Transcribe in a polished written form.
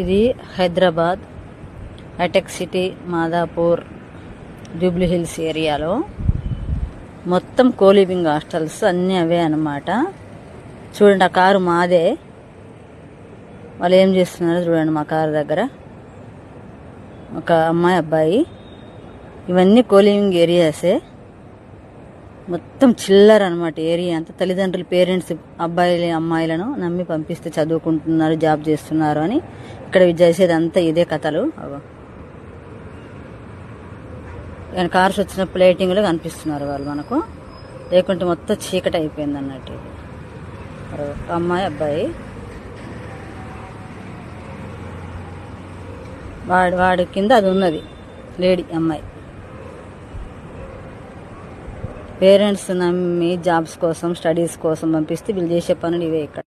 ఇది హైదరాబాద్ హైటెక్ సిటీ మాదాపూర్ జూబ్లీ హిల్స్ ఏరియాలో మొత్తం కోలివింగ్ హాస్టల్స్ అన్నీ అవే అన్నమాట. చూడండి, ఆ కారు మాదే. వాళ్ళు ఏం చేస్తున్నారో చూడండి. మా కారు దగ్గర ఒక అమ్మాయి అబ్బాయి. ఇవన్నీ కోలివింగ్ ఏరియాసే. మొత్తం చిల్లర అనమాట ఏరియా అంతా. తల్లిదండ్రులు పేరెంట్స్ అబ్బాయిలు అమ్మాయిలను నమ్మి పంపిస్తే చదువుకుంటున్నారు, జాబ్ చేస్తున్నారు అని ఇక్కడ చేసేది అంతా ఇదే కథలు. కార్స్ వచ్చినప్పుడు లైటింగ్లో కనిపిస్తున్నారు వాళ్ళు మనకు. లేకుంటే మొత్తం చీకటి అయిపోయింది అన్నట్టు. ఒక అమ్మాయి అబ్బాయి, వాడి కింద అది ఉన్నది లేడీ అమ్మాయి. పేరెంట్స్ నమ్మి జాబ్స్ కోసం స్టడీస్ కోసం పంపిస్తే వీళ్ళు చేసే పనులు ఇవే ఇక్కడ.